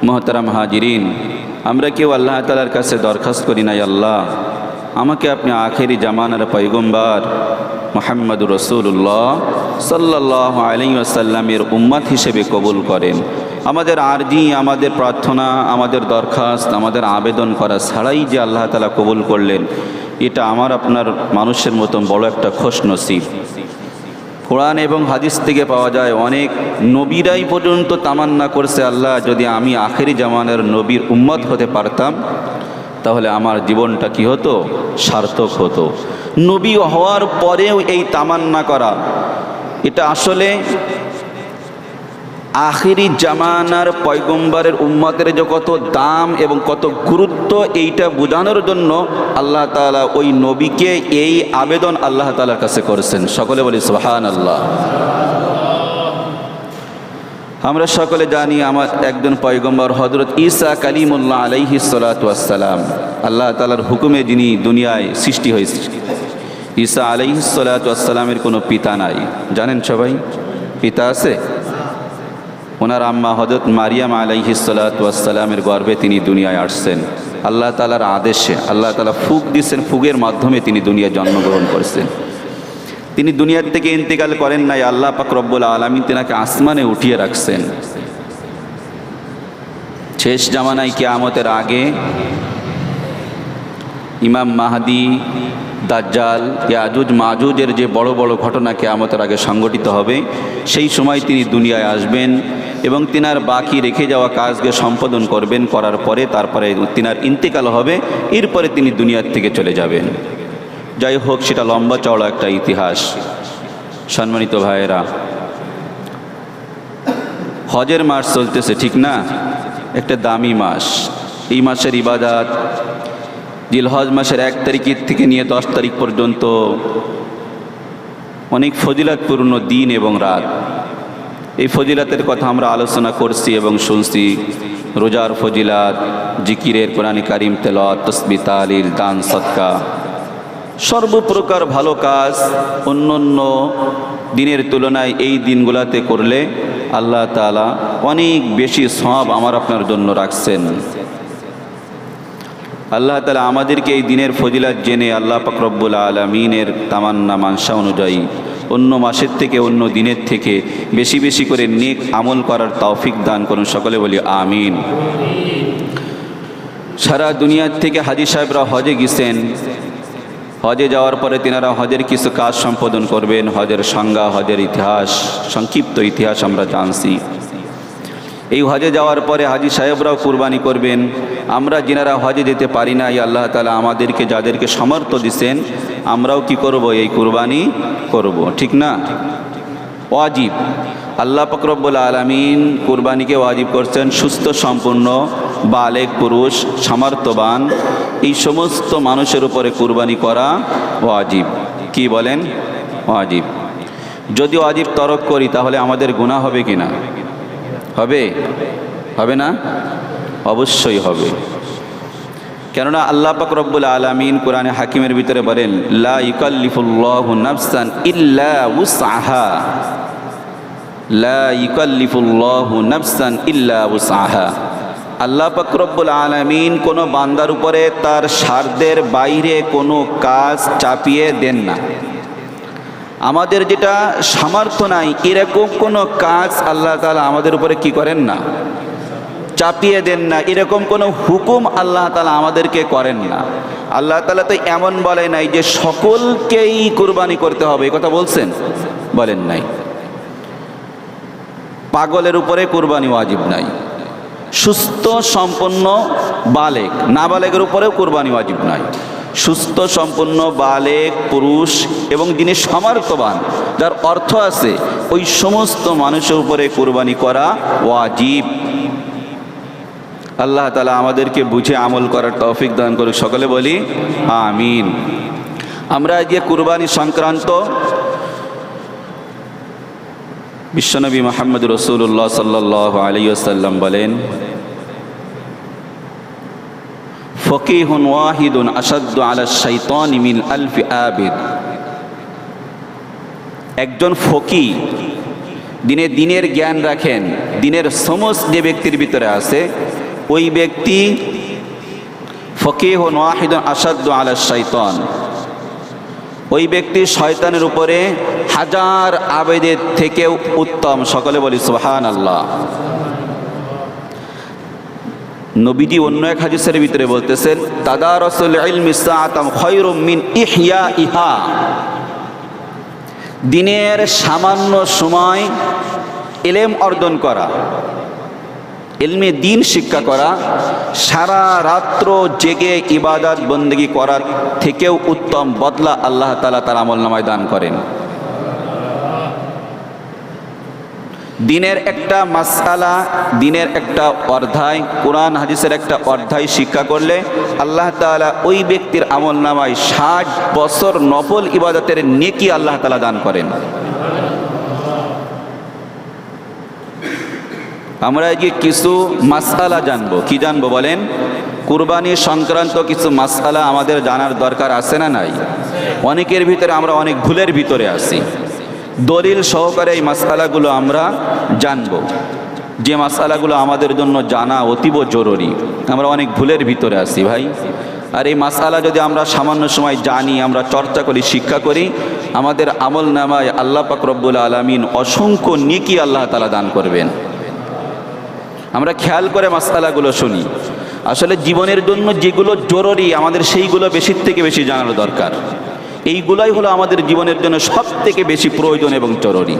মোহতারাম হাজিরিন, আমরা কেউ আল্লাহ তাআলার কাছে দরখাস্ত করি নাই, আল্লাহ আমাকে আপনি আখেরি জামানার পয়গম্বর মুহাম্মদুর রাসূলুল্লাহ সাল্লাল্লাহু আলাইহি ওয়াসাল্লামের উম্মত হিসেবে কবুল করেন। আমাদের আরজি, আমাদের প্রার্থনা, আমাদের দরখাস্ত, আমাদের আবেদন করা ছাড়াই যে আল্লাহ তাআলা কবুল করলেন, এটা আমার আপনার মানুষের মতন বড় একটা খুশনসিব। কোরআন এবং হাদিস থেকে পাওয়া যায় অনেক নবীরাই পর্যন্ত তামান্না করছে, আল্লাহ যদি আমি আখেরি জামানার নবীর উম্মত হতে পারতাম তাহলে আমার জীবনটা কি হতো, সার্থক হতো। নবী হওয়ার পরেও এই তামান্না করা, এটা আসলে আখেরি জামানার পয়গম্বরের উম্মতের যে কত দাম এবং কত গুরুত্ব, এইটা বোঝানোর জন্য আল্লাহ তাআলা ওই নবীকে এই আবেদন আল্লাহ তাআলার কাছে করেছেন। সকলে বলি সুবহানাল্লাহ। আমরা সকলে জানি আমার একজন পয়গম্বর হযরত ঈসা কালিমুল্লাহ আলাইহিস সালাতু ওয়াস সালাম, আল্লাহ তাআলার হুকুমে যিনি দুনিয়ায় সৃষ্টি হয়েছে। ঈসা আলাইহিস সালাতু ওয়াস সালামের কোনো পিতা নাই, জানেন সবাই? পিতা আছে? ওনার আম্মা হযরত মারিয়াম আলাইহিস সালাতু ওয়াস সালামের গর্ভে তিনি দুনিয়ায় আসছেন। আল্লাহ তাআলার আদেশে আল্লাহ তাআলা ফুক দিয়েছেন, ফুকের মাধ্যমে তিনি দুনিয়ায় জন্মগ্রহণ করেছেন। তিনি দুনিয়ার থেকে ইন্তেকাল করেন নাই, আল্লাহ পাক রব্বুল আলামিন তিনাকে আসমানে উঠিয়ে রাখছেন। শেষ জামানায় কিয়ামতের আগে ইমাম মাহদি, দাজ্জাল, ইয়াজুজ মাজুজের যে বড় বড় ঘটনা কিয়ামতের আগে সংগঠিত হবে, সেই সময় তিনি দুনিয়ায় আসবেন এবং তিনার বাকি রেখে যাওয়া কাজকে সম্পাদন করবেন। করার পরে তারপরে তিনার ইন্তেকাল হবে, এরপরে তিনি দুনিয়ার থেকে চলে যাবেন। যাই হোক, সেটা লম্বা চওড়া একটা ইতিহাস। সম্মানিত ভাইয়েরা, হজের মাস চলতেছে, ঠিক না? একটা দামি মাস। এই মাসের ইবাদত জিলহজ মাসের 1 তারিখ থেকে নিয়ে 10 তারিখ পর্যন্ত অনেক ফজিলতপূর্ণ দিন এবং রাত। এই ফজিলাতের কথা আমরা আলোচনা করছি এবং শুনছি। রোজার ফজিলাত, জিকিরের, কোরআনে কারিম তেলাওয়াত, তাসবিহ, তাহলিল, দান, সদকা, সর্বপ্রকার ভালো কাজ অন্য দিনের তুলনায় এই দিনগুলোতে করলে আল্লাহ তাআলা অনেক বেশি সওয়াব আমার আপনার জন্য রাখছেন। আল্লাহ তাআলা আমাদেরকে এই দিনের ফজিলত জেনে আল্লাহ পাক রব্বুল আলামিনের তামান্না মানসা অনুযায়ী অন্য মাসের থেকে, অন্য দিনের থেকে বেশি বেশি করে নেক আমল করার তৌফিক দান করুন। সকলে বলি আমিন। সারা দুনিয়ার থেকে হাজী সাহেবরা হজে গেছেন। হজে যাওয়ার পরে তিনারা হজের কিছু কাজ সম্পাদন করবেন। হজের সংজ্ঞা, হজের ইতিহাস, সংক্ষিপ্ত ইতিহাস আমরা জানছি। এই হজে যাওয়ার পরে হাজী সাহেবরাও কুরবানি করবেন। আমরা যিনারা হজে যেতে পারি না, আল্লাহ তাআলা আমাদেরকে যাদেরকে সামর্থ্য দিয়েছেন, আমরাও কি করব? এই কুরবানি করব, ঠিক না? ওয়াজিব। আল্লাহ পাক রব্বুল আলামিন কুরবানিকে ওয়াজিব করছেন সুস্থ সম্পূর্ণ বালেগ পুরুষ, সামর্থ্যবান এই সমস্ত মানুষের উপরে কুরবানি করা ওয়াজিব। কি বলেন? ওয়াজিব। যদি ওয়াজিব তরক করি তাহলে আমাদের গুনাহ হবে কি না? হবে? হবে না? অবশ্যই হবে। কেননা আল্লাহ পাক রব্বুল আলামিন কোরআনে হাকিমের ভিতরে বলেন, লা ইউকাল্লিফুল্লাহু নাফসান ইল্লা উসআহা, লা ইউকাল্লিফুল্লাহু নাফসান ইল্লা উসআহা। আল্লাহ পাক রব্বুল আলামিন কোনো বান্দার উপরে তার সাধ্যের বাইরে কোনো কাজ চাপিয়ে দেন না। আমাদের যেটা সামর্থ্য নাই, এরকম কোনো কাজ আল্লাহ তাআলা আমাদের উপরে কি করেন না? চাপিয়ে দেন না। এরকম কোনো হুকুম আল্লাহ তাআলা আমাদেরকে করেন না। আল্লাহ তাআলা তো এমন বলে নাই যে সকলকেই কুরবানি করতে হবে, এই কথা বলছেন? বলেন নাই। পাগলের উপরে কুরবানি ওয়াজিব নাই। সুস্থ সম্পন্ন বালেগ, নাবালেগের উপরেও কুরবানি ওয়াজিব নাই। সুস্থ সম্পন্ন বালেগ পুরুষ এবং যিনি সামর্থ্যবান, যার অর্থ আছে, ওই সমস্ত মানুষের উপরে কুরবানি করা ওয়াজিব। আল্লাহ তাআলা আমাদেরকে বুঝে আমল করার তৌফিক দান করুক। সকলে বলি আমিন। আমরা যে কুরবানি সংক্রান্ত বিশ্বনবী মুহাম্মদ রাসূলুল্লাহ সাল্লাল্লাহু আলাইহি ওয়াসাল্লাম বলেন, ফকিহুন ওয়াহিদুন আশাদ্দু আলা শাইতানি মিন আলফি আবিদ। একজন ফকি দিনের জ্ঞান রাখেন, দিনের সমস্ত যে ব্যক্তির ভিতরে আছে, ওই ব্যক্তি ফকিহ ওয়াহিদুন আসাদ্দু আলা শাইতান, ওই ব্যক্তি শয়তানের উপরে হাজার আবেদের থেকেও উত্তম। সকলে বলি সুবহানাল্লাহ। নবীজি অন্য এক হাদিসের ভিতরে বলতেছেন, তাদারুসুল ইলমি সাআতাম খায়রুম মিন ইহয়া। দিনের সামান্য সময় ইলম অর্জন করা, ইলমে দিন শিক্ষা করা, সারা রাত্র জেগে ইবাদত বন্দেগী করার থেকেও উত্তম বদলা আল্লাহ তাআলা তার আমলনামায় দান করেন। দিনের একটা মাসআলা, দিনের একটা অধ্যায়, কোরআন হাদিসের একটা অধ্যায় শিক্ষা করলে আল্লাহ তাআলা ওই ব্যক্তির আমলনামায় 60 বছর নফল ইবাদতের নেকি আল্লাহ তাআলা দান করেন। আমরা আজকে কিছু মাসআলা জানবো। কি জানবো বলেন? কুরবানি সংক্রান্ত কিছু মাসআলা আমাদের জানার দরকার আছে না নাই? অনেকের ভিতরে আমরা অনেক ভুলের ভিতরে আছি। দলিল সহকারে এই মাসআলাগুলো আমরা জানব, যে মাসআলাগুলো আমাদের জন্য জানা অতীব জরুরি। আমরা অনেক ভুলের ভিতরে আছি ভাই। আর এই মাসআলা যদি আমরা সামান্য সময় জানি, আমরা চর্চা করি, শিক্ষা করি, আমাদের আমল নামায় আল্লাহ পাক রব্বুল আলামিন অসংখ্য নেকি আল্লাহ তাআলা দান করবেন। আমরা খেয়াল করে মাসআলাগুলো শুনি। আসলে জীবনের জন্য যেগুলো জরুরি আমাদের সেইগুলো বেশির থেকে বেশি জানার দরকার। এইগুলাই হলো আমাদের জীবনের জন্য সব থেকে বেশি প্রয়োজন এবং জরুরি।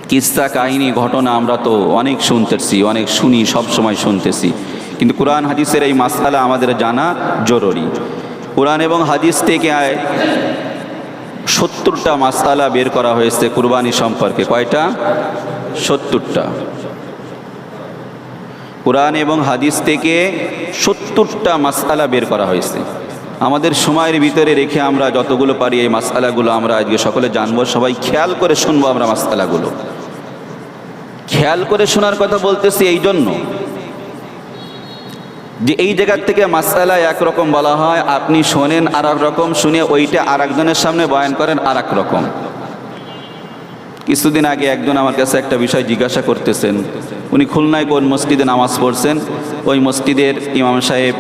কিস্সা কাহিনী ঘটনা আমরা তো অনেক শুনতেছি, অনেক শুনি, সব সময় শুনতেছি, কিন্তু কোরআন হাদিসের এই মাসআলা আমাদের জানা জরুরি। কোরআন এবং হাদিস থেকে 70টা মাসআলা বের করা হয়েছে কুরবানি সম্পর্কে। কয়টা? 70টা। কোরআন এবং হাদিস থেকে 70টা মাসআলা বের করা হয়েছে। আমাদের সময়ের ভিতরে রেখে আমরা যতগুলো পারি এই মাসআলাগুলো আমরা আজকে সকলে জানবো। সবাই খেয়াল করে শুনবো আমরা মাসআলাগুলো। খেয়াল করে শোনার কথা বলতেছি এই জন্য যে এই জায়গার থেকে মাসআলা একরকম বলা হয়, আপনি শোনেন আর এক রকম, শুনে ওইটা আর একজনের সামনে বয়ান করেন আর এক রকম। কিছুদিন আগে একজন আমার কাছে একটা বিষয় জিজ্ঞাসা করতেছেন। উনি খুলনায় কোন মসজিদে নামাজ পড়ছেন, ওই মসজিদের ইমাম সাহেব,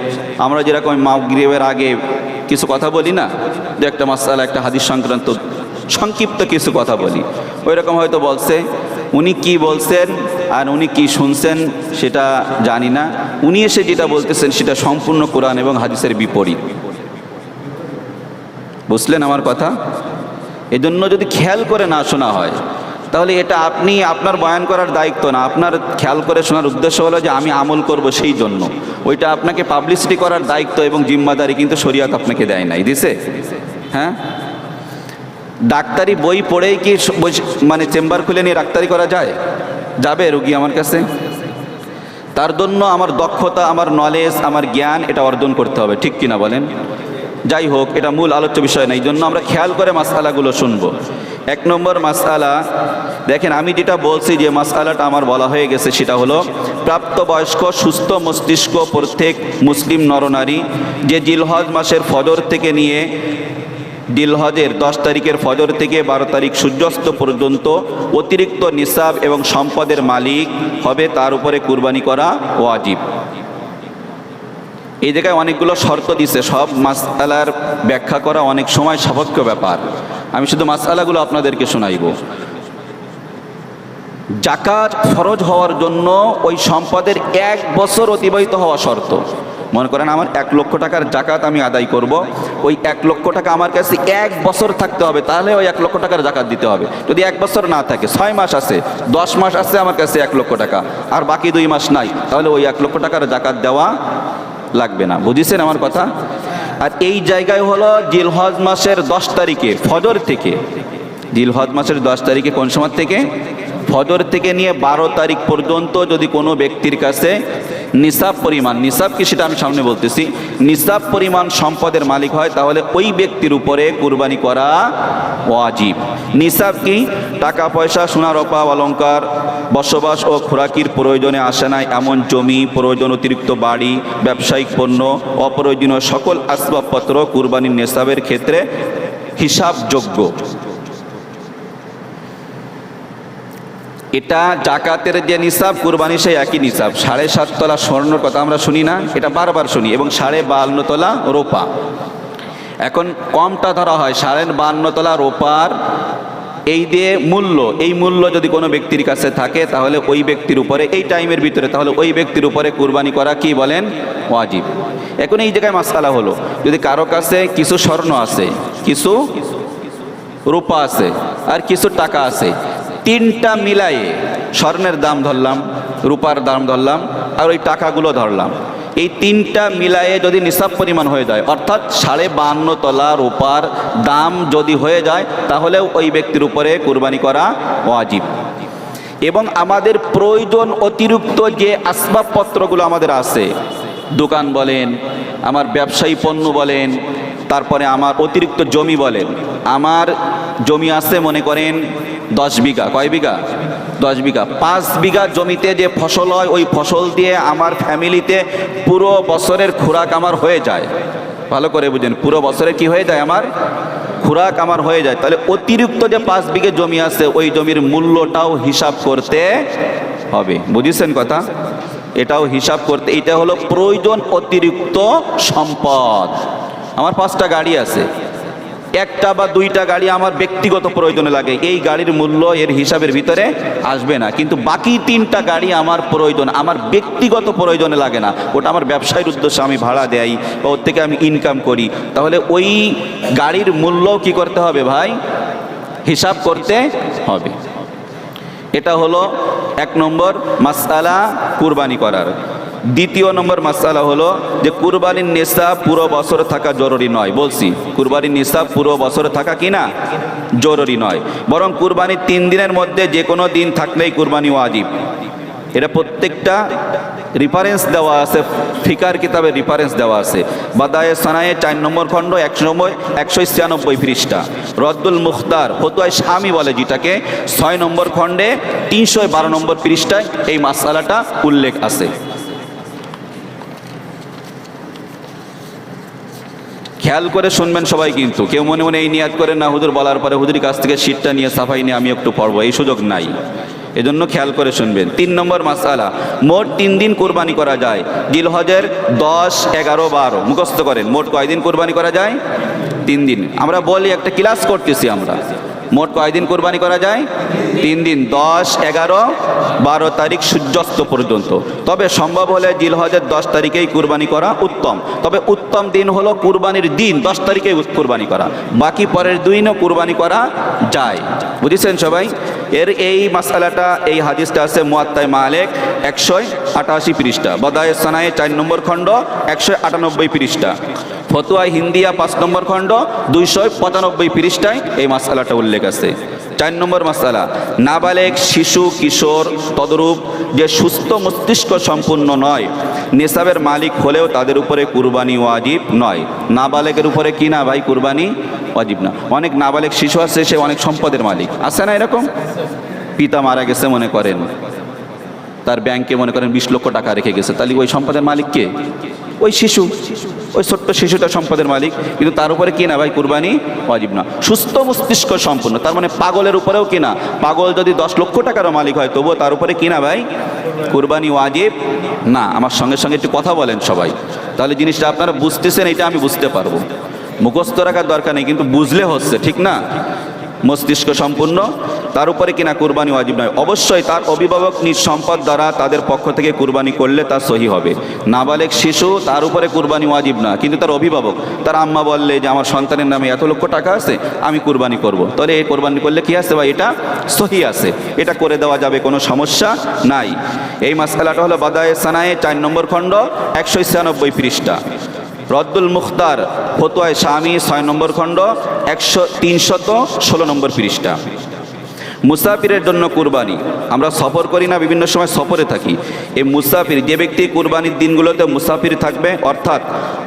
আমরা যেরকম মাগরিবের আগে কিছু কথা বলি না, যে একটা মাসআলা একটা হাদিস সংক্রান্ত সংক্ষিপ্ত কিছু কথা বলি, ওই রকম হয়তো বলছে। উনি কি বলছেন আর উনি কি শুনছেন সেটা জানি না। উনি এসে যেটা বলতেছেন সেটা সম্পূর্ণ কোরআন এবং হাদিসের বিপরীত। বুঝলেন আমার কথা? এজন্য যদি খেয়াল করে না শোনা হয় তাহলে এটা আপনি আপনার বয়ান করার দায়িত্ব না। আপনার খেয়াল করে শোনার উদ্দেশ্য হলো যে আমি আমল করব, সেই জন্য ওইটা আপনাকে পাবলিসিটি করার দায়িত্ব এবং জিম্মাদারি কিন্তু শরীয়ত আপনাকে দেয় নাই, দিছে? হ্যাঁ, ডাক্তারি বই পড়েই কি মানে চেম্বার খুলে নিয়ে ডাক্তারি করা যায়? যাবে রোগী আমার কাছে? তার জন্য আমার দক্ষতা, আমার নলেজ, আমার জ্ঞান এটা অর্জন করতে হবে, ঠিক কিনা বলেন? যাই হোক, এটা মূল আলোচ্য বিষয় না। এই জন্য আমরা খেয়াল করে মাসআলাগুলো শুনবো। 1 নম্বর মাসআলা দেখেন, আমি যেটা বলছি যে মাসআলাটা আমার বলা হয়ে গেছে সেটা হলো প্রাপ্তবয়স্ক সুস্থ মস্তিষ্ক প্রত্যেক মুসলিম নরনারী যে জিলহজ মাসের ফজর থেকে নিয়ে জিলহজের 10 তারিখের ফজর থেকে 12 তারিখ সূর্যাস্ত পর্যন্ত অতিরিক্ত নিসাব এবং সম্পদের মালিক হবে, তার উপরে কুরবানি করা ওয়াজিব। এই জায়গায় অনেকগুলো শর্ত দিছে। সব মাসআলার ব্যাখ্যা করা অনেক সময় সাপেক্ষ ব্যাপার। আমি শুধু মাসআলাগুলো আপনাদেরকে শোনাইব। জাকাত ফরজ হওয়ার জন্য ওই সম্পদের 1 বছর অতিবাহিত হওয়া শর্ত। মনে করেন আমার 1 লক্ষ টাকার জাকাত আমি আদায় করব, ওই 1 লক্ষ টাকা আমার কাছে 1 বছর থাকতে হবে, তাহলে ওই 1 লক্ষ টাকার জাকাত দিতে হবে। যদি 1 বছর না থাকে, 6 মাস আছে, 10 মাস আছে আমার কাছে 1 লক্ষ টাকা, আর বাকি 2 মাস নাই, তাহলে ওই 1 লক্ষ টাকার জাকাত দেওয়া লাগবে না। বুঝেছেন আমার কথা? আর এই জায়গায় হলো জিলহজ মাসের 10 তারিখে ফজর থেকে, জিলহজ মাসের 10 তারিখে কোন সময় থেকে? ফজর থেকে নিয়ে 12 তারিখ পর্যন্ত যদি কোনো ব্যক্তির কাছে নিসাব পরিমাণ, নিসাব কি সেটা আমি সামনে বলতেছি, নিসাব পরিমাণ সম্পদের মালিক হয়, তাহলে ওই ব্যক্তির উপরে কুরবানি করা ওয়াজিব। নিসাব কি? টাকা পয়সা, সোনা রূপা অলংকার, বসবাস ও খোরাকির প্রয়োজনে আসে না এমন জমি, প্রয়োজন অতিরিক্ত বাড়ি, ব্যবসায়িক পণ্য, অপ্রয়োজনীয় সকল আসবাবপত্র কুরবানির নিসাবের ক্ষেত্রে হিসাবযোগ্য। এটা জাকাতের যে নিসাব, কুরবানি সেই একই নিসাব। 7.5 তোলা স্বর্ণর কথা আমরা শুনি না, এটা বারবার শুনি। এবং 52.5 তোলা রূপা। এখন কমটা ধরা হয় 52.5 তোলা রূপার এই দিয়ে মূল্য, এই মূল্য যদি কোনো ব্যক্তির কাছে থাকে তাহলে ওই ব্যক্তির উপরে এই টাইমের ভিতরে, তাহলে ওই ব্যক্তির উপরে কুরবানি করা কি বলেন? ওয়াজিব। এখন এই জায়গায় মাসআলা হলো, যদি কারো কাছে কিছু স্বর্ণ আছে, কিছু রূপা আছে, আর কিছু টাকা আছে, তিনটা মিলায়ে স্বর্ণের দাম ধরলাম, রূপার দাম ধরলাম, আর ওই টাকাগুলো ধরলাম, এই তিনটা মিলায়ে যদি নিসাব পরিমাণ হয়ে যায়, অর্থাৎ 52.5 তোলা রূপার দাম যদি হয়ে যায়, তাহলে ওই ব্যক্তির উপরে কুরবানি করা ওয়াজিব। এবং আমাদের প্রয়োজন অতিরিক্ত যে আসবাবপত্রগুলো আমাদের আছে, দোকান বলেন, আমার ব্যবসায়ী পণ্য বলেন, তারপরে আমার অতিরিক্ত জমি বলেন, আমার জমি আছে মনে করেন 10 বিঘা, কয় বিঘা? 10 বিঘা। 5 বিঘা জমিতে যে ফসল হয়, ওই ফসল দিয়ে আমার ফ্যামিলিতে পুরো বছরের খোরাক আমার হয়ে যায়। ভালো করে বুঝেন, পুরো বছরে কি হয়ে যায়? আমার খোরাক আমার হয়ে যায়। তাহলে অতিরিক্ত যে 5 বিঘে জমি আছে, ওই জমির মূল্যটাও হিসাব করতে হবে। বুঝেছেন কথা? এটাও হিসাব করতে, এটা হলো প্রয়োজন অতিরিক্ত সম্পদ। আমার 5টা গাড়ি আছে, একটা বা দুইটা গাড়ি আমার ব্যক্তিগত প্রয়োজনে লাগে, এই গাড়ির মূল্য এর হিসাবের ভিতরে আসবে না। কিন্তু বাকি 3টা গাড়ি আমার প্রয়োজন, আমার ব্যক্তিগত প্রয়োজনে লাগে না, ওটা আমার ব্যবসায়ের উদ্দেশ্যে আমি ভাড়া দেই বা ওর থেকে আমি ইনকাম করি, তাহলে ওই গাড়ির মূল্য কি করতে হবে ভাই? হিসাব করতে হবে। এটা হলো 1 নম্বর মাসআলা কুরবানি করার। 2 নম্বর মাসআলা হলো যে কুরবানির নিসাব পুরো বছর থাকা জরুরি নয়। বলছি, কুরবানির নিসাব পুরো বছর থাকা কি না জরুরি নয়, বরং কুরবানির 3 দিনের মধ্যে যে কোনো দিন থাকলেই কুরবানি ওয়াজিব। এটা প্রত্যেকটা রেফারেন্স দেওয়া আছে, ফিকার কিতাবে রেফারেন্স দেওয়া আছে। বাদায়ে সানায়ে 4 নম্বর খণ্ড 196 পৃষ্ঠা। রদ্দুল মুখতার ফতোয়ায়ে শামি বলে যেটাকে, 6 নম্বর খণ্ডে 312 নম্বর পৃষ্ঠায় এই মাসআলাটা উল্লেখ আছে। খেয়াল করে শুনবেন সবাই, কিন্তু কেউ মনে মনে এই নিয়াত করেন না হুজুর বলার পরে হুজুরের কাছ থেকে শীটটা নিয়ে সাফাই নিয়ে আমি একটু পড়বো, এই সুযোগ নাই। এজন্য খেয়াল করে শুনবেন। 3 নম্বর মাসআলা, মোট 3 দিন কুরবানি করা যায়। জিলহজের 10, 11, 12 মুখস্থ করেন। মোট কয়দিন কুরবানি করা যায়? 3 দিন। আমরা বলি, একটা ক্লাস করতেছি আমরা, মোট কয়দিন কুরবানি করা যায়? 3 দিন, 10, 11, 12 তারিখ সূর্যাস্ত পর্যন্ত। তবে সম্ভব হলে জিলহজের 10 তারিখেই কুরবানি করা উত্তম। তবে উত্তম দিন হলো কুরবানির দিন 10 তারিখেই কুরবানি করা, বাকি পরের দিনও কুরবানি করা যায়। বুঝেছেন সবাই? এই মাসআলাটা, এই হাদিসটা আছে মুয়াত্তায়ে মালিক 188 পৃষ্ঠা, বাদায়ে সানায়ে 4 নম্বর খণ্ড 198 পৃষ্ঠা, ফতোয়ায়ে হিন্দিয়া 5 নম্বর খণ্ড 295 পৃষ্ঠায় এই মাসআলাটা উল্লেখ আছে। 4 নম্বর মাসআলা, নাবালেগ শিশু কিশোর তদরূপ যে সুস্থ মস্তিষ্ক সম্পূর্ণ নয়, নিসাবের মালিক হলেও তাদের উপরে কুরবানি ওয়াজিব নয়। নাবালেগের উপরে কি না ভাই কুরবানি ওয়াজিব না। অনেক নাবালেগ শিশু আছে, সে অনেক সম্পদের মালিক আছে না? এরকম পিতা মারা গেছে মনে করেন, তার ব্যাংকে মনে করেন 20 লক্ষ টাকা রেখে গেছে, তাহলে ওই সম্পদের মালিক কে? ওই শিশু, ওই ছোট্ট শিশুটা সম্পদের মালিক, কিন্তু তার উপরে কি না ভাই কুরবানি ওয়াজিব না। সুস্থ মস্তিষ্ক সম্পূর্ণ, তার মানে পাগলের উপরেও কি না, পাগল যদি 10 লক্ষ টাকারও মালিক হয় তবুও তার উপরে কি না ভাই কুরবানি ওয়াজিব না। আমার সঙ্গে সঙ্গে একটু কথা বলেন সবাই, তাহলে জিনিসটা আপনারা বুঝতেছেন, এটা আমি বুঝতে পারবো। মুখস্থ রাখার দরকার নেই, কিন্তু বুঝলে হচ্ছে, ঠিক না? মস্তিষ্ক সম্পূর্ণ, তার উপরে কিনা কুরবানি ওয়াজিব নয়। অবশ্যই তার অভিভাবক নিজ সম্পদ দ্বারা তাদের পক্ষ থেকে কুরবানি করলে তা সহি হবে। নাবালেগ শিশু, তার উপরে কুরবানি ওয়াজিব না, কিন্তু তার অভিভাবক, তার আম্মা বললে যে আমার সন্তানের নামে এত লক্ষ টাকা আছে, আমি কুরবানি করব, তাহলে এই কুরবানি করলে কি আছে ভাই? এটা সহি আছে, এটা করে দেওয়া যাবে, কোনো সমস্যা নাই। এই মাসআলাটা হলো বাদায়ে সানায়ে 4 নম্বর খণ্ড 196 পৃষ্ঠা, রদ্দুল মুখতার ফতোয়ায়ে শামি 6 নম্বর খণ্ড 316 নম্বর পৃষ্ঠা। মুসাফিরের জন্য কুরবানি, আমরা সফর করি না, বিভিন্ন সময় সফরে থাকি। এই মুসাফির, যে ব্যক্তি কুরবানির দিনগুলোতে মুসাফির থাকবে, অর্থাৎ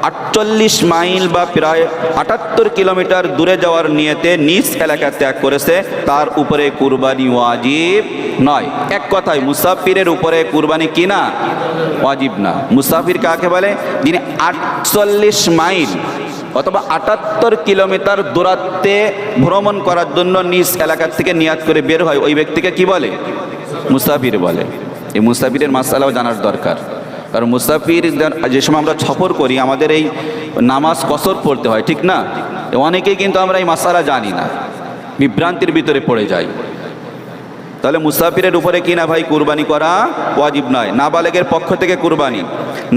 48 মাইল বা প্রায় 78 কিলোমিটার দূরে যাওয়ার নিয়তে নিজ এলাকা ত্যাগ করেছে, তার উপরে কুরবানি ওয়াজিব নয়। এক কথায় মুসাফিরের উপরে কুরবানি কি না ওয়াজিব না। মুসাফির কাকে বলে? যিনি 48 মাইল অথবা 78 কিলোমিটার দূরত্বে ভ্রমণ করার জন্য নিজ এলাকা থেকে নিয়াত করে বের হয়, ওই ব্যক্তিকে কি বলে? মুসাফির বলে। এই মুসাফিরের মাসালাও জানার দরকার, কারণ মুসাফির যে সময় আমরা সফর করি আমাদের এই নামাজ কসর পড়তে হয়, ঠিক না? অনেকেই কিন্তু আমরা এই মাসালা জানি না, বিভ্রান্তির ভিতরে পড়ে যাই। তাহলে মুসাফিরের উপরে কি না ভাই কুরবানি করা ওয়াজিব নয়। নাবালেগের পক্ষ থেকে কুরবানি,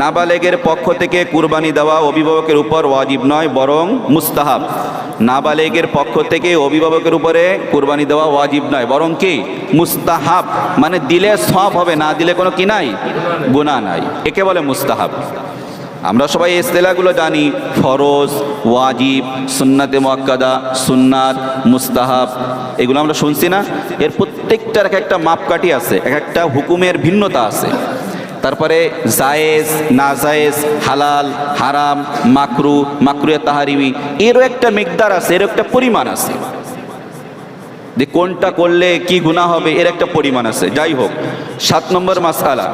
নাবালেগের পক্ষ থেকে কুরবানি দেওয়া অভিভাবকের উপর ওয়াজিব নয়, বরং মুস্তাহাব। নাবালেগের পক্ষ থেকে অভিভাবকের উপরে কুরবানি দেওয়া ওয়াজিব নয়, বরং কি মুস্তাহাব, মানে দিলে সওয়াব হবে, না দিলে কোনো কি নাই, গুনাহ নাই, একে বলে মুস্তাহাব। আমরা সবাই এই ইসতিলাহগুলো জানি, ফরজ, ওয়াজিব, সুন্নাতে মুআক্কাদা, সুন্নাত, মুস্তাহাব, এগুলো আমরা শুনছি না? এর প্রত্যেকটার এক একটা মাপকাঠি আছে, এক একটা হুকুমের ভিন্নতা আছে। তারপরে জায়েজ, না জায়েজ, হালাল, হারাম, মাকরু, মাকরুহে তাহারিমি, এরও একটা মিকদার আছে, এর একটা পরিমাণ আছে, যে কোনটা করলে কি গুনাহ হবে এর একটা পরিমাণ আছে। যাই হোক, 7 নম্বর মাসআলা,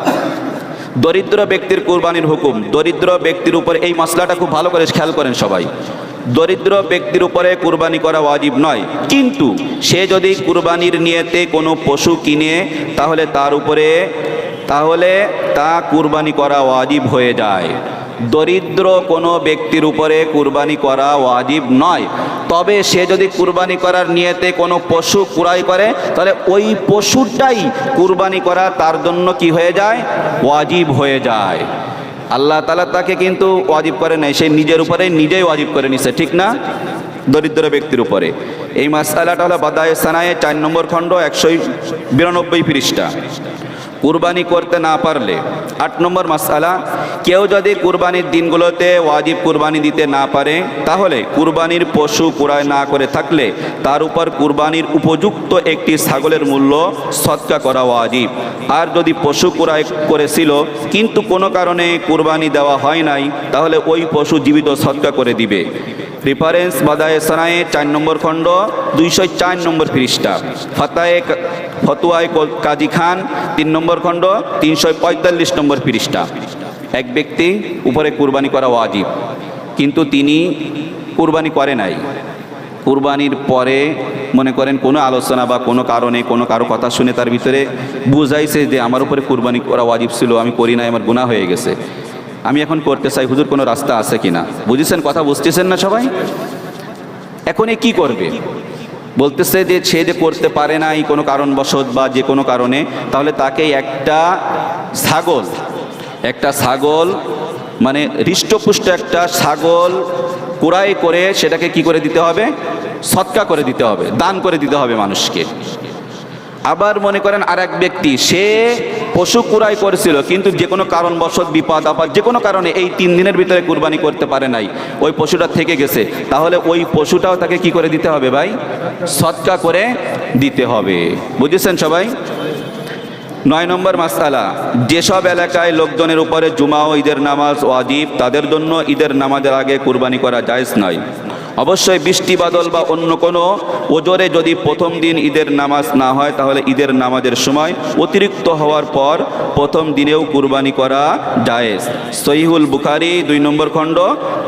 দরিদ্র ব্যক্তির কুরবানির হুকুম। দরিদ্র ব্যক্তির উপরে, এই মাসলাটা খুব ভালো করে খেয়াল করেন সবাই, দরিদ্র ব্যক্তির উপরে কুরবানি করা ওয়াজিব নয়, কিন্তু সে যদি কুরবানির নিয়তে কোনো পশু কিনে তাহলে তা কুরবানি করা ওয়াজিব হয়ে যায়। দরিদ্র কোনো ব্যক্তির উপরে কুরবানি করা ওয়াজিব নয়, তবে সে যদি কুরবানি করার নিয়তে কোনো পশু ক্রয় করে তাহলে ওই পশুটাই কুরবানি করা তার জন্য কি হয়ে যায়, ওয়াজিব হয়ে যায়। আল্লাহ তাআলা তাকে কিন্তু ওয়াজিব করে নাই, সে নিজের উপরে নিজেই ওয়াজিব করে নিছে, ঠিক না? দরিদ্র ব্যক্তির উপরে এই মাসআলাটা হলো বাদায়ে সানায়ে 4 নম্বর খণ্ড 192 পৃষ্ঠা। কুরবানি করতে না পারলে 8 নম্বর মাসআলা, কেউ যদি কুরবানির দিনগুলোতে ওয়াজিব কুরবানি দিতে না পারে তাহলে কুরবানির পশু ক্রয় না করে থাকলে তার উপর কুরবানির উপযুক্ত একটি ছাগলের মূল্য সদকা করা ওয়াজিব। আর যদি পশু ক্রয় করেছিল কিন্তু কোনো কারণে কুরবানি দেওয়া হয় নাই তাহলে ওই পশু জীবিত সদকা করে দিবে। রেফারেন্স বাদায়ে সানায়ে 4 নম্বর খণ্ড 204 নম্বর পৃষ্ঠা, ফতোয়ায়ে কাজী খান 3 নম্বর খণ্ড 345 নম্বর পৃষ্ঠা। এক ব্যক্তি উপরে কুরবানি করা ওয়াজিব, কিন্তু তিনি কুরবানি করে নাই। কুরবানির পরে মনে করেন কোনো আলোচনা বা কোনো কারণে কোনো কারো কথা শুনে তার ভিতরে বুঝাইছে যে আমার উপরে কুরবানি করা ওয়াজিব ছিল, আমি করি নাই, আমার গুনাহ হয়ে গেছে, আমি এখন করতে চাই, হুজুর কোনো রাস্তা আছে কিনা? বুঝেছেন কথা, বুঝতেছেন না সবাই? এখন এ কি করবে? বলতেছে যে সে যে করতে পারে নাই কোনো কারণবশত বা যে কোনো কারণে, তাহলে তাকে একটা ছাগল মানে হৃষ্টপুষ্ট একটা ছাগল ক্রয় করে সেটাকে কি করে দিতে হবে, সদকা করে দিতে হবে, দান করে দিতে হবে মানুষকে। আবার মনে করেন আর এক ব্যক্তি সে পশু ক্রয় করেছিল কিন্তু যে কোনো কারণবশত বিপদ আপদ যে কোনো কারণে এই 3 দিনের ভিতরে কুরবানি করতে পারে নাই, ওই পশুটা থেকে গেছে, তাহলে ওই পশুটাও তাকে কি করে দিতে হবে ভাই, সদকা করে দিতে হবে। বুঝেছেন সবাই? 9 নম্বর মাসআলা, যেসব এলাকায় লোকজনের উপরে জুমা ও ঈদের নামাজ ওয়াজিব তাদের জন্য ঈদের নামাজের আগে কুরবানি করা জায়েজ নয়। অবশ্যই বৃষ্টি বাদল বা অন্য কোনো ওজরে যদি প্রথম দিন ঈদের নামাজ না হয় তাহলে ঈদের নামাজের সময় অতিরিক্ত হওয়ার পর প্রথম দিনেও কুরবানি করা জায়েজ। সহিহুল বুখারী 2 নম্বর খণ্ড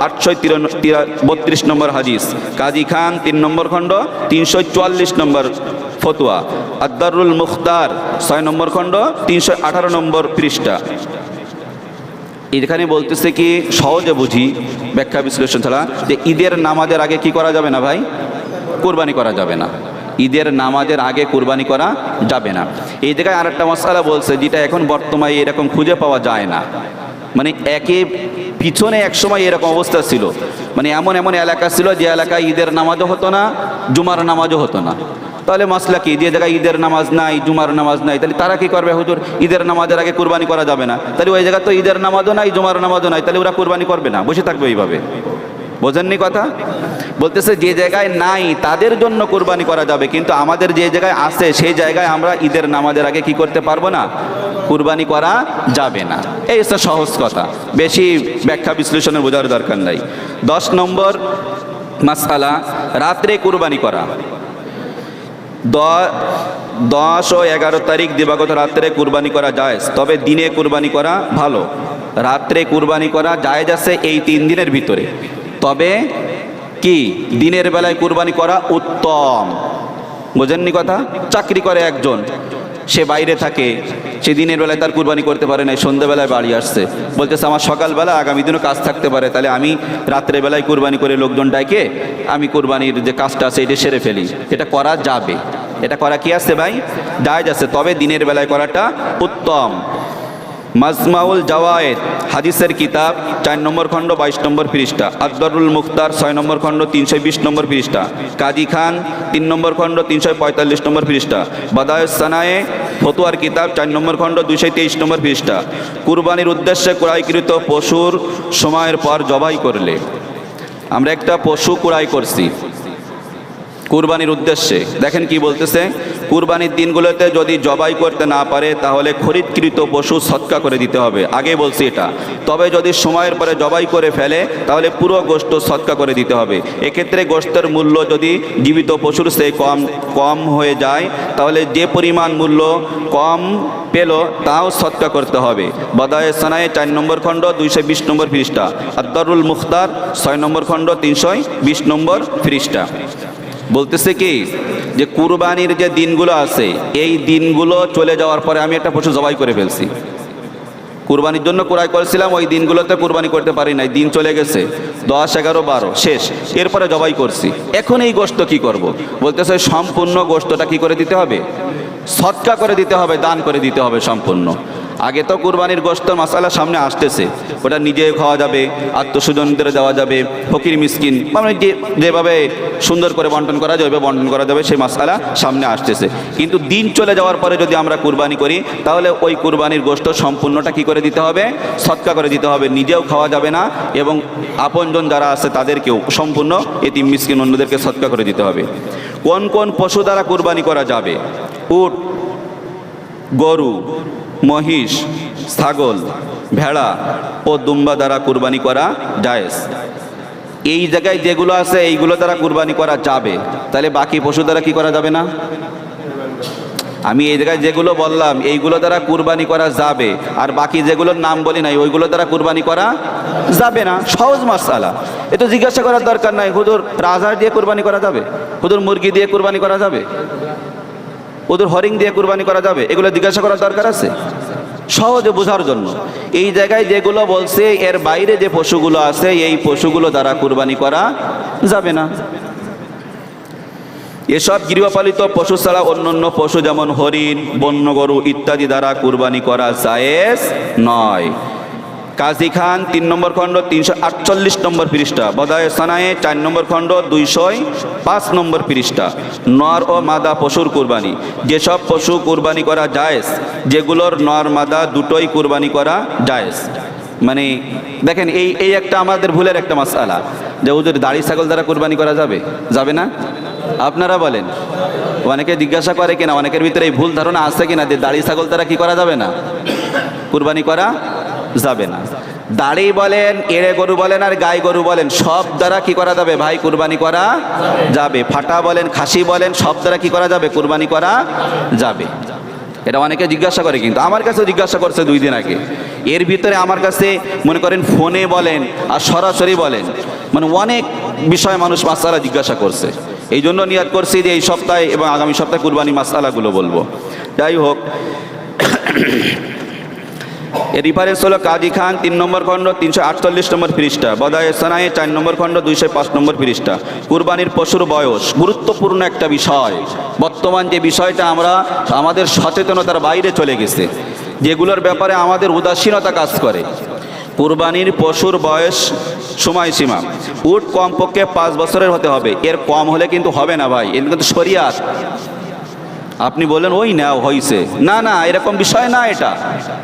832 নম্বর হাদিস, কাজী খান 3 নম্বর খণ্ড 344 নম্বর ফতোয়া, আদ-দারুল মুখতার 6 নম্বর খণ্ড 318 নম্বর পৃষ্ঠা। এখানে বলতেছে কি, সহজে বুঝি, ব্যাখ্যা বিশ্লেষণ ছাড়া, যে ঈদের নামাজের আগে কি করা যাবে না ভাই, কুরবানি করা যাবে না। ঈদের নামাজের আগে কুরবানি করা যাবে না। এই জায়গায় আরেকটা মাসআলা বলছে যেটা এখন বর্তমানে এরকম খুঁজে পাওয়া যায় না, মানে একে পিছনে এক সময় এরকম অবস্থা ছিল, মানে এমন এলাকা ছিল যে এলাকায় ঈদের নামাজও হতো না, জুমার নামাজও হতো না। তাহলে মাসলা কি, যে জায়গায় ঈদের নামাজ নাই, জুমার নামাজ নাই, তাহলে তারা কি করবে, হুজুর ঈদের নামাজের আগে কুরবানি করা যাবে না, তাহলে ওই জায়গায় তো ঈদের নামাজও নাই, জুমার নামাজও নাই, তাহলে ওরা কুরবানি করবে না, বসে থাকবে এইভাবে। বোঝেননি কথা? বলতেছে যে জায়গায় নাই তাদের জন্য কুরবানি করা যাবে, কিন্তু আমাদের যে জায়গায় আছে সেই জায়গায় আমরা ঈদের নামাজের আগে কি করতে পারবো না, কুরবানি করা যাবে না। এই হচ্ছে সহজ কথা, বেশি ব্যাখ্যা বিশ্লেষণের বোঝার দরকার নাই। 10 নম্বর মাসআলা, রাত্রে কুরবানি করা। 10 ও 11 তারিখ দিবাগত রাত্রে কুরবানি করা জায়েজ, তবে দিনে কুরবানি করা ভালো। রাত্রে কুরবানি করা জায়েজ আছে এই 3 দিনের ভিতরে, তবে কি দিনের বেলায় কুরবানি করা উত্তম। বোঝেননি কথা? চাকরি করে একজন, সে বাইরে থাকে, সে দিনের বেলায় তার কুরবানি করতে পারে না, সন্ধ্যাবেলায় বাড়ি আসছে, বলতেছে আমার সকালবেলা আগামী দিনও কাজ থাকতে পারে, তাহলে আমি রাত্রেবেলায় কুরবানি করে লোকজন ডাকে আমি কুরবানির যে কাজটা আছে এটা সেরে ফেলি। এটা করা যাবে, এটা করা কি আছে ভাই, জায়েজ আছে, তবে দিনের বেলায় করাটা উত্তম। মাজমাউল জাওয়ায়েদ হাদিসের কিতাব 4 নম্বর খণ্ড 22 নম্বর পৃষ্ঠা, আদ-দুররুল মুখতার 6 নম্বর খণ্ড 320 নম্বর পৃষ্ঠা, কাজী খান 3 নম্বর খণ্ড 345 নম্বর পৃষ্ঠা, বাদায়ুস সানায়ে ফতোয়ার কিতাব 4 নম্বর খণ্ড 223 নম্বর পৃষ্ঠা। কুরবানির উদ্দেশ্যে ক্রয়কৃত পশুর সময়ের পর জবাই করলে, আমরা একটা পশু ক্রয় করছি কুরবানির উদ্দেশ্যে, দেখেন কি বলতেছে, কুরবানির দিনগুলোতে যদি জবাই করতে না পারে তাহলে খরিদকৃত পশু সদকা করে দিতে হবে, আগে বলছি এটা। তবে যদি সময়ের পরে জবাই করে ফেলে তাহলে পুরো গোশত সদকা করে দিতে হবে। এক্ষেত্রে গোশতের মূল্য যদি জীবিত পশুর সে কম হয়ে যায় তাহলে যে পরিমাণ মূল্য কম পেল তাও সদকা করতে হবে। বাদায়ে সানায়ে 4 নম্বর খণ্ড 220 নম্বর পৃষ্ঠা, আদ-দুররুল মুখতার 6 নম্বর খণ্ড 320 নম্বর পৃষ্ঠা। বলতেছে কি যে কুরবানির যে দিনগুলো আছে এই দিনগুলো চলে যাওয়ার পরে আমি একটা পশু জবাই করে ফেলছি, কুরবানির জন্য ক্রয় করেছিলাম, ওই দিনগুলোতে কুরবানি করতে পারি নাই, দিন চলে গেছে 10, 11, 12 শেষ, এরপরে জবাই করছি, এখন এই গোশত কি করব? বলতেছে সম্পূর্ণ গোশতটা কি করে দিতে হবে, সদকা করে দিতে হবে, দান করে দিতে হবে সম্পূর্ণ। আগে তো কুরবানির গোশতের মাসালা সামনে আসতেছে, ওটা নিজে খাওয়া যাবে, আত্মস্বজনদের দেওয়া যাবে, ফকির মিসকিন মানে যেভাবে সুন্দর করে বন্টন করা যাবে বন্টন করা যাবে, সেই মাসালা সামনে আসতেছে। কিন্তু দিন চলে যাওয়ার পরে যদি আমরা কুরবানি করি তাহলে ওই কুরবানির গোশত সম্পূর্ণটা কি করে দিতে হবে, সদকা করে দিতে হবে, নিজেও খাওয়া যাবে না এবং আপনজন যারা আছে তাদেরকেও সম্পূর্ণ এতিম মিসকিন অন্যদেরকে সদকা করে দিতে হবে। কোন কোন পশু দ্বারা কুরবানি করা যাবে? উট, গরু, মহিষ, ছাগল, ভেড়া ও দুম্বা দ্বারা কুরবানি করা জায়েজ। এই জায়গায় যেগুলো আছে এইগুলো দ্বারা কুরবানি করা যাবে, তাহলে বাকি পশু দ্বারা কি করা যাবে না? আমি এই জায়গায় যেগুলো বললাম এইগুলো দ্বারা কুরবানি করা যাবে, আর বাকি যেগুলোর নাম বলি নাই ওইগুলো দ্বারা কুরবানি করা যাবে না। সহজ মাসালা, এ তো জিজ্ঞাসা করার দরকার নাই। হুজুর রাজহাঁস দিয়ে কুরবানি করা যাবে, হুজুর মুরগি দিয়ে কুরবানি করা যাবে, ওদের হরিং দিয়ে কুরবানি করা যাবে, এগুলো জিজ্ঞাসা করার দরকার আছে? সহজে বোঝার জন্য এই জায়গায় যেগুলো বলছে এর বাইরে যে পশুগুলো আছে এই পশুগুলো দ্বারা কুরবানি করা যাবে না। এসব গৃহপালিত পশু ছাড়া অন্যান্য পশু যেমন হরিণ, বন্য গরু ইত্যাদি দ্বারা কুরবানি করা জায়েজ নয়। কাজী খান 3 নম্বর খণ্ড 348 নম্বর পৃষ্ঠা, বাদায়ে সানায়ে 4 নম্বর খণ্ড 205 নম্বর পৃষ্ঠা। নর ও মাদা পশুর কুরবানি, যেসব পশু কুরবানি করা জায়েজ, যেগুলোর নর মাদা দুটোই কুরবানি করা জায়েজ। মানে দেখেন এই একটা আমাদের ভুলের একটা মাসআলা যে ওদের দাড়ি ছাগল দ্বারা কুরবানি করা যাবে, যাবে না? আপনারা বলেন, অনেকে জিজ্ঞাসা করে কিনা, অনেকের ভিতরে এই ভুল ধারণা আছে কিনা যে দাড়ি ছাগল দ্বারা কি করা যাবে না, কুরবানি করা যাবে না। দাড়ি বলেন, এড়ে গরু বলেন আর গাই গরু বলেন সব দ্বারা কি করা যাবে ভাই, কুরবানি করা যাবে। ফাটা বলেন, খাসি বলেন সব দ্বারা কি করা যাবে, কুরবানি করা যাবে। এটা অনেকে জিজ্ঞাসা করে, কিন্তু আমার কাছেও জিজ্ঞাসা করছে 2 দিন আগে। এর ভিতরে আমার কাছে মনে করেন ফোনে বলেন আর সরাসরি বলেন, মানে অনেক বিষয় মানুষ মাসআলা জিজ্ঞাসা করছে। এই জন্য নিয়াত করছি যে এই সপ্তাহে এবং আগামী সপ্তাহে কুরবানি মাসআলাগুলো বলবো। যাই হোক, এর রেফারেন্স হলো কাজী খান 3 নম্বর খণ্ড 348 নম্বর পৃষ্ঠা, বাদায়ে সানায়ে 4 নম্বর খণ্ড 205 নম্বর পৃষ্ঠা। কুরবানির পশুর বয়স গুরুত্বপূর্ণ একটা বিষয়। বর্তমান যে বিষয়টা আমাদের সচেতনতার বাইরে চলে গেছে, যেগুলোর ব্যাপারে আমাদের উদাসীনতা কাজ করে। কুরবানির পশুর বয়স সময়সীমা, উট কমপক্ষে 5 বছরের হতে হবে, এর কম হলে কিন্তু হবে না ভাই, এর কিন্তু শরিয়াত। আপনি বলেন ওই নাও হয়েছে, না না এরকম বিষয় না, এটা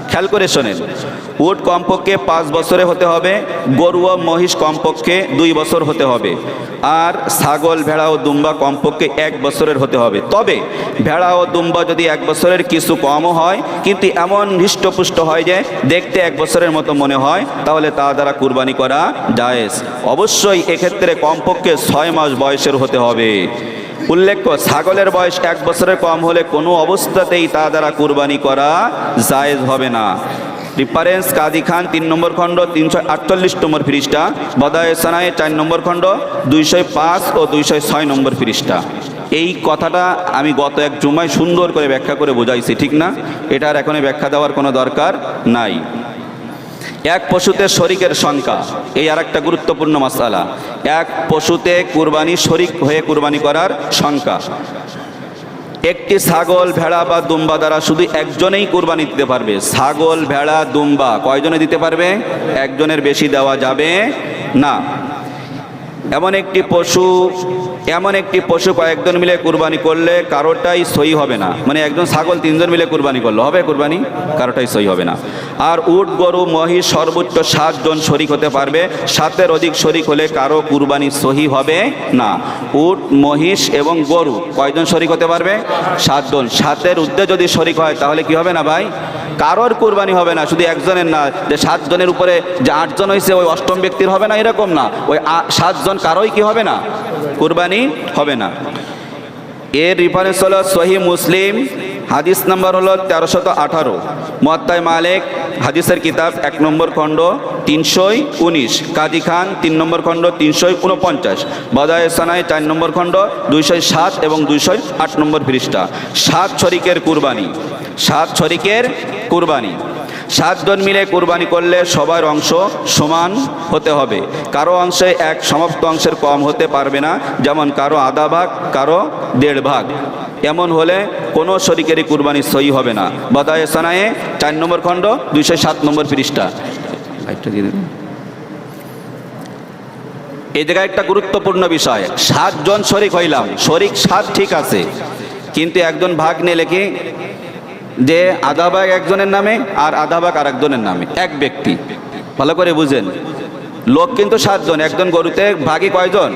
খেয়াল করে শোনেন। উট কমপক্ষে 5 বছরে হতে হবে, গরু ও মহিষ কমপক্ষে 2 বছর হতে হবে, আর ছাগল, ভেড়া ও দুম্বা কমপক্ষে 1 বছরের হতে হবে। তবে ভেড়া ও দুম্বা যদি 1 বছরের কিছু কমও হয় কিন্তু এমন হৃষ্টপুষ্ট হয় যে দেখতে 1 বছরের মতো মনে হয়, তাহলে তা দ্বারা কুরবানি করা জায়েজ। অবশ্যই এক্ষেত্রে কমপক্ষে 6 মাস বয়সের হতে হবে। উল্লেখ্য, ছাগলের বয়স 1 বছরের কম হলে কোনো অবস্থাতেই তা দ্বারা কুরবানি করা জায়েজ হবে না। রেফারেন্স কাজী খান 3 নম্বর খণ্ড 348 নম্বর পৃষ্ঠা, বাদায়ে সানায়ে 4 নম্বর খণ্ড 205 ও 206 নম্বর পৃষ্ঠা। এই কথাটা আমি গত এক জুমায় সুন্দর করে ব্যাখ্যা করে বোঝাইছি, ঠিক না? এটার এখন ব্যাখ্যা দেওয়ার কোনো দরকার নাই। এক পশুতে শরিকের সংখ্যা, এই আর একটা গুরুত্বপূর্ণ মাসআলা। এক পশুতে কুরবানি শরিক হয়ে কুরবানি করার সংখ্যা। একটি ছাগল, ভেড়া বা দুম্বা দ্বারা শুধু একজনেই কুরবানি দিতে পারবে। ছাগল, ভেড়া, দুম্বা কয়জনে দিতে পারবে? একজনের বেশি দেওয়া যাবে না। এমন একটি পশু কয়েকজন মিলে কুরবানি করলে কারোটাই সই হবে না। মানে একজন ছাগল 3 জন মিলে কুরবানি করলে হবে কুরবানি? কারোটাই সই হবে না। আর উট, গরু, মহিষ সর্বোচ্চ 7 জন শরিক হতে পারবে। 7-এর অধিক শরিক হলে কারো কুরবানি সহি হবে না। উট, মহিষ এবং গরু কয়জন শরিক হতে পারবে? 7 জন। 7-এর ঊর্ধ্বে যদি শরিক হয় তাহলে কি হবে না ভাই? কারোর কুরবানি হবে না। শুধু একজনের না, যে 7 জনের উপরে যে 8 জন হয়েছে ওই অষ্টম ব্যক্তির হবে না, এরকম না। ওই 7 জন কারোই কি হবে না? কুরবানি হবে না। এর রেফারেন্স হলো সহিহ মুসলিম, হাদিস নাম্বার হলো 1318। মুয়াত্তা মালিক হাদিসের কিতাব 1 নম্বর খণ্ড 319। কাজী খান 3 নম্বর খণ্ড 349। বাদায়ে সানায় 4 নম্বর খণ্ড 207 এবং 208 নম্বর পৃষ্ঠা। 7 শরিকের কুরবানি, 7 শরিকের কুরবানি। 7 জন মিলে কুরবানি করলে সবার অংশ সমান হতে হবে। কারো অংশে এক সমাপ্ত অংশের কম হতে পারবে না, যেমন কারো আধা ভাগ, কারো 1.5 ভাগ। এমন হলে কোনো শরিকেরই কুরবানি সহি হবে না। বাদায়ে সানায়ে 4 নম্বর খণ্ড 207 নম্বর পৃষ্ঠা। এই জায়গায় একটা গুরুত্বপূর্ণ বিষয়, 7 জন শরিক হইলাম, শরিক 7 ঠিক আছে, কিন্তু একজন ভাগ নিলে কি যে আধা ভাগ একজনের নামে আর আধা ভাগ আর একজনের নামে, এক ব্যক্তি। ভালো করে বুঝেন, লোক কিন্তু 7 জন, একজন গরুতে ভাগই কয়জন?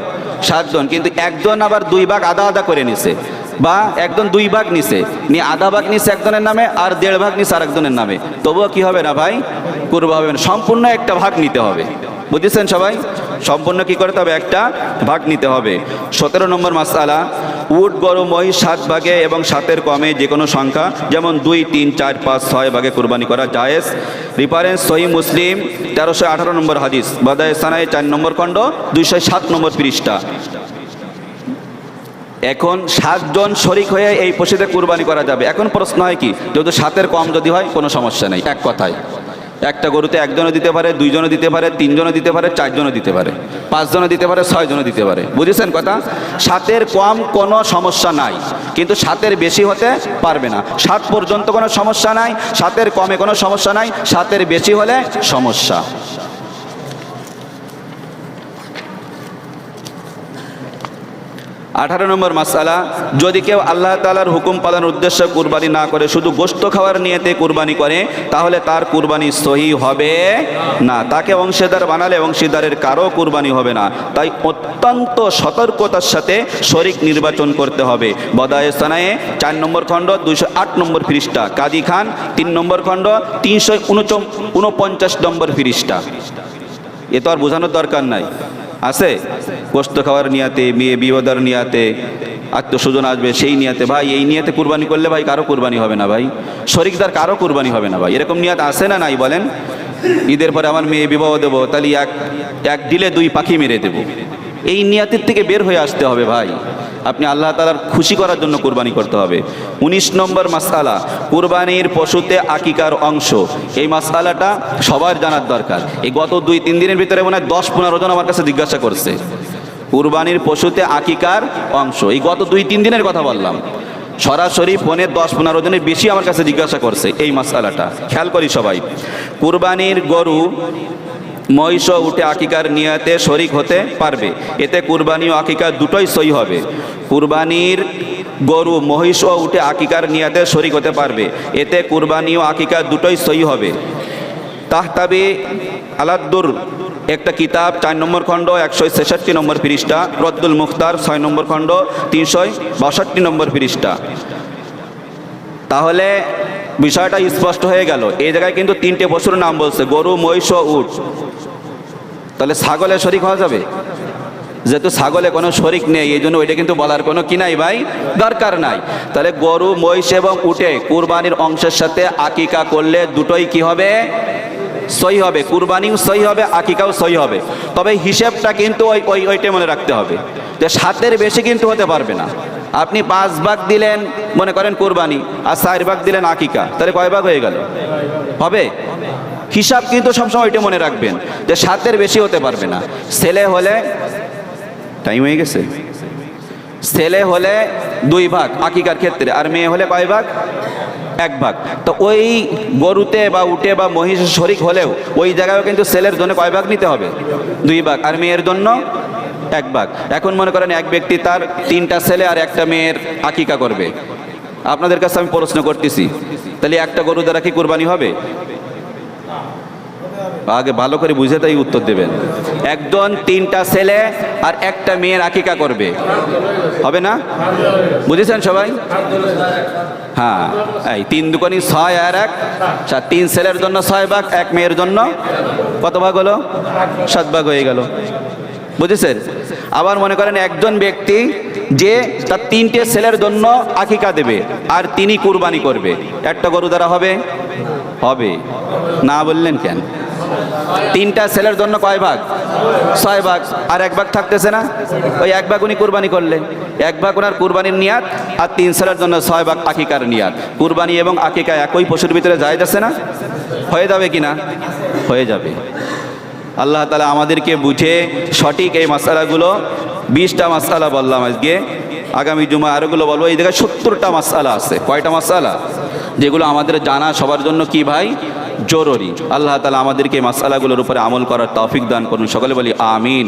7 জন, কিন্তু একজন আবার 2 ভাগ আধা আধা করে নিছে, বা একজন 2 ভাগ নিছে, নিয়ে আধা ভাগ নিছে একজনের নামে আর 1.5 ভাগ নিছে আর একজনের নামে। তবুও কি হবে না ভাই? কুরবানি হবে না। সম্পূর্ণ একটা ভাগ নিতে হবে। বুঝেছেন সবাই? সম্পূর্ণ কি করতে হবে? একটা ভাগ নিতে হবে। 17 নম্বর মাসআলা, উট, গরু, মহিষ 7 ভাগে এবং 7-এর কমে যে কোনো সংখ্যা, যেমন 2, 3, 4, 5, 6 ভাগে কুরবানি করা জায়েজ। রেফারেন্স সহিহ মুসলিম 1318 নম্বর হাদিস, বাদায়ে সানায়ে 4 নম্বর খণ্ড 207 নম্বর পৃষ্ঠা। এখন 7 জন শরিক হয়ে এই পশুতে কুরবানি করা যাবে। এখন প্রশ্ন হয় কি, যেহেতু 7-এর কম যদি হয় কোনো সমস্যা নেই। এক কথায় একটা গরুতে 1 জনও দিতে পারে, 2 জনও দিতে পারে, 3 জনও দিতে পারে, 4 জনও দিতে পারে, 5 জনও দিতে পারে, 6 জনও দিতে পারে। বুঝেছেন কথা? 7-এর কম কোনো সমস্যা নাই, কিন্তু 7-এর বেশি হতে পারবে না। 7 পর্যন্ত কোনো সমস্যা নাই, 7-এর কমে কোনো সমস্যা নাই, 7-এর বেশি হলে সমস্যা। 18 নম্বর মাসআলা, যদি কেউ আল্লাহ তাআলার হুকুম পালনের উদ্দেশ্যে কুরবানি না করে শুধু গোশত খাওয়ার নিয়তে কুরবানি করে, তাহলে তার কুরবানি সহি হবে না। তাকে অংশীদার বানালে অংশীদারের কারো কুরবানি হবে না। তাই অত্যন্ত সতর্কতার সাথে শরিক নির্বাচন করতে হবে। বাদায়ে সানায়ে 4 নম্বর খণ্ড 208 নম্বর পৃষ্ঠা। কাজী খান 3 নম্বর খণ্ড 349 নম্বর পৃষ্ঠা। এ তো আর বোঝানোর দরকার নাই, আছে? গোশত খাওয়ার নিয়াতে, মেয়ে বিবাদার নিয়াতে, আত্মস্বজন আসবে সেই নিয়াতে, ভাই এই নিয়াতে কুরবানি করলে ভাই কারো কুরবানি হবে না ভাই, শরিকদার কারো কুরবানি হবে না ভাই। এরকম নিয়াত আছে না নাই বলেন? ঈদের পরে আমার মেয়ে বিবাহ দেবো, তাহলে এক দিলে 2 পাখি মেরে দেব, এই নিয়াতের থেকে বের হয়ে আসতে হবে ভাই। আপনি আল্লাহ তাআলার খুশি করার জন্য কুরবানি করতে হবে। 19 নম্বর মাসআলা, কুরবানির পশুতে আকিকার অংশ। এই মাসআলাটা সবার জানার দরকার। এই গত 2-3 দিনের ভিতরে মনে হয় 10-15 জন আমার কাছে জিজ্ঞাসা করছে কুরবানির পশুতে আকিকার অংশ। এই গত 2-3 দিনের কথা বললাম, সরাসরি ফোনে 10-15 জনের বেশি আমার কাছে জিজ্ঞাসা করছে এই মাসআলাটা। খেয়াল করি সবাই, কুরবানির গরু, মহিষ ও উটে আকিকার নিয়াতে শরিক হতে পারবে। এতে কুরবানি ও আকিকা দুটোই সহি হবে। কুরবানির গরু, মহিষ ও উটে আকিকার নিয়াতে শরিক হতে পারবে। এতে কুরবানি ও আকিকা দুটোই সহি হবে। তাহতাবি আলাদ্দুর একটা কিতাব, 4 নম্বর খণ্ড 166 নম্বর পৃষ্ঠা। রদ্দুল মুখতার 6 নম্বর খণ্ড 362 নম্বর পৃষ্ঠা। তাহলে বিষয়টা স্পষ্ট হয়ে গেল। এই জায়গায় কিন্তু 3টে পশুর নাম বলছে, গরু, মহিষ ও উট। তাহলে ছাগলে শরিক হওয়া যাবে? যেহেতু ছাগলে কোনো শরিক নেই, এই জন্য ওইটা কিন্তু বলার কোনো কি নাই ভাই, দরকার নাই। তাহলে গরু, মহিষ এবং উটে কুরবানির অংশের সাথে আকিকা করলে দুটোই কি হবে? সহি হবে। কুরবানিও সহি হবে, আকিকাও সহি হবে। তবে হিসেবটা কিন্তু ওইটা মনে রাখতে হবে যে 7-এর বেশি কিন্তু হতে পারবে না। আপনি 5 ভাগ দিলেন মনে করেন কোরবানি, আর 4 ভাগ দিলেন আকিকা, তাহলে কয় ভাগ হয়ে গেল? হবে। হিসাব কিন্তু সবসময় এটা মনে রাখবেন যে 7-এর বেশি হতে পারবে না। ছেলে হলে, টাইম হয়ে গেছে, ছেলে হলে 2 ভাগ আকিকার ক্ষেত্রে, আর মেয়ে হলে কয় ভাগ? 1 ভাগ। তো ওই গরুতে বা উটে বা মহিষ শরিক হলেও ওই জায়গায় কিন্তু ছেলের জন্য কয় ভাগ নিতে হবে? 2 ভাগ, আর মেয়ের জন্য 1 ভাগ। এখন মনে করেন এক ব্যক্তি তার 3টা ছেলে আর 1টা মেয়ের আকিকা করবে। আপনাদের কাছে আমি প্রশ্ন করতেছি, তাহলে একটা গরু দ্বারা কি কুরবানি হবে? আগে ভালো করে বুঝে তাই উত্তর দেবেন। একজন 3টা ছেলে আর 1টা মেয়ের আকিকা করবে, হবে না? বুঝেছেন সবাই? হ্যাঁ, এই 3 দুগুণে 6 আর 1, 3 ছেলের জন্য 6 ভাগ, 1 মেয়ের জন্য কত ভাগ হলো? 7 ভাগ হয়ে গেল। বুঝেছেন? আবার মনে করেন একজন ব্যক্তি যে তার 3টে ছেলের জন্য আকিকা দেবে আর তিনি কুরবানি করবে, একটা গরু দ্বারা হবে? হবে না। বললেন কেন? 3টা ছেলের জন্য কয় ভাগ? 6 ভাগ, আর 1 ভাগ থাকতেছে না? ওই 1 ভাগ উনি কুরবানি করলেন, 1 ভাগ ওনার কুরবানির নিয়াত, আর 3 ছেলের জন্য 6 ভাগ আকিকার নিয়াত। কুরবানি এবং আকিকা একই পশুর ভিতরে জায়েজ আছে না? হয়ে যাবে কিনা? হয়ে যাবে। আল্লাহ তাআলা আমাদেরকে বুঝে সঠিক এই মাসআলাগুলো, 20টা মাসআলা বললাম আজকে, আগামী জুমা আরোগুলো বলবো। এই জায়গায় 70টা মাসআলা আছে। কয়টা মাসআলা? যেগুলো আমাদের জানা সবার জন্য কি ভাই? জরুরি। আল্লাহ তাআলা আমাদেরকে মাসআলাগুলোর উপরে আমল করার তৌফিক দান করুন। সকলে বলি আমিন।